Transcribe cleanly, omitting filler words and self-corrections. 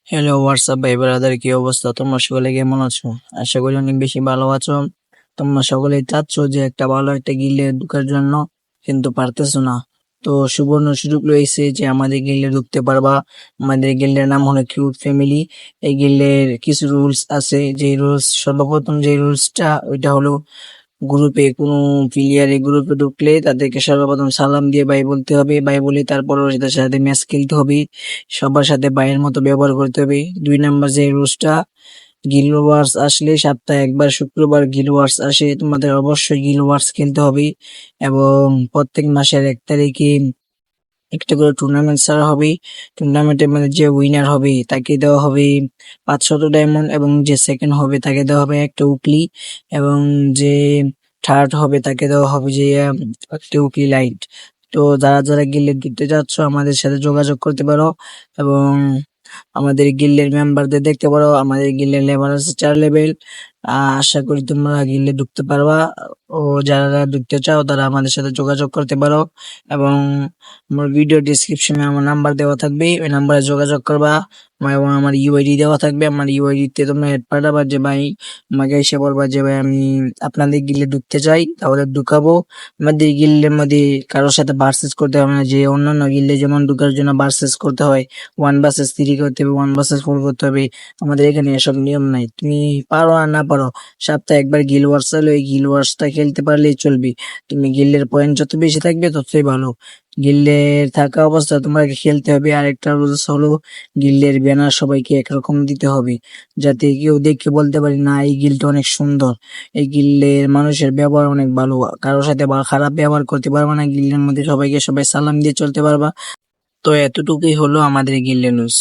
Hello WhatsApp ভাই brother, কি অবস্থা? তোমরা সকলে কেমন আছো? আশা করি অনেক বেশি ভালো আছো। তোমরা সকলেই চাচ্ছ যে একটা ভালো একটা গিল্ডে ঢুকার জন্য, কিন্তু পারতেছো না। তো সুবর্ণ সুযোগ রয়েছে যে আমাদের গিল্ডে ঢুকতে পারবা। আমাদের গিল্ডের নাম হলো কিউট ফ্যামিলি। এই গিল্ডের কিছু রুলস আছে, যে রুলস সর্বপ্রথম যে রুলসটা ওইটা হলো, গ্রুপে কোনো প্লেয়ারে গ্রুপে ঢুকলে তাদেরকে সর্বপ্রথম সালাম দিয়ে বাই বলতে হবে। বাই বলে তারপর তাদের সাথে ম্যাচ খেলতে হবে। সবার সাথে বাইয়ের মতো ব্যবহার করতে হবে। 2 নাম্বার যে রুলসটা, গিল্ড ওয়ার্স আসলে সপ্তাহে একবার শুক্রবার গিল্ড ওয়ার্স আসে, তোমাদের অবশ্যই গিল্ড ওয়ার্স খেলতে হবে। এবং প্রত্যেক মাসের 1 তারিখে একটা করে টুর্নামেন্ট ছাড়া হবে। টুর্নামেন্টের মধ্যে যে উইনার হবে তাকে দেওয়া হবে 500 ডায়মন্ড, এবং যে সেকেন্ড হবে তাকে দেওয়া হবে একটা উকলি, এবং যে থার্ড হবে তাকে দেওয়া হবে যে একটা উকলি লাইট। তো যারা যারা গিল্ডে ঢুকতে যাচ্ছ আমাদের সাথে যোগাযোগ করতে পারো, এবং আমাদের গিল্ডের মেম্বারদের দেখতে পারো। আমাদের গিল্ডের লেভেল আছে 4 লেভেল। আশা করি তোমরা গিল্ডে ঢুকতে পারবা। ও যারা যারা ঢুকতে চাও তারা আমাদের সাথে যোগাযোগ করতে পারো, এবং আমার ভিডিও ডিসক্রিপশনে আমার নাম্বার দেওয়া থাকবে, ওই নাম্বারে যোগাযোগ করবা। এবং আমার ইউআইডি দেওয়া থাকবে, আমার ইউআইডি তে তোমরা এড পাঠাবা যে ভাই, আমাকে এসে বলবা যে ভাই আমি আপনাদের গিল্ডে ঢুকতে চাই, তাহলে ঢুকাবো। আমাদের গিল্ডের মধ্যে কারোর সাথে ভার্সেস করতে হবে না, যে অন্যান্য গিল্ডে যেমন ঢুকার জন্য ভার্সেস করতে হয়, 1 vs 3 করতে হবে, 1 vs 4 করতে হবে। আমাদের এখানে এসব নিয়ম নাই। তুমি পারো আর না পারো, সপ্তাহে একবার গিল্ড ওয়ার্স হলে ওই গিল্ড ওয়ার্সটা খেলতে পারলেই চলবে। তুমি গিল্ডের পয়েন্ট যত বেশি থাকবে ততই ভালো। গিল্ডের থাকা অবস্থায় তোমাকে খেলতে হবে। আর একটা রুলস হলো, গিল্ডের ব্যানার সবাইকে একরকম দিতে হবে, যাতে কেউ দেখে বলতে পারে না এই গিল্ডটা অনেক সুন্দর। এই গিল্ডের মানুষের ব্যবহার অনেক ভালো, কারোর সাথে খারাপ ব্যবহার করতে পারবা না। গিল্ডের মধ্যে সবাইকে সবাই সালাম দিয়ে চলতে পারবা। তো এতটুকুই হলো আমাদের গিল্ডের নিউজ।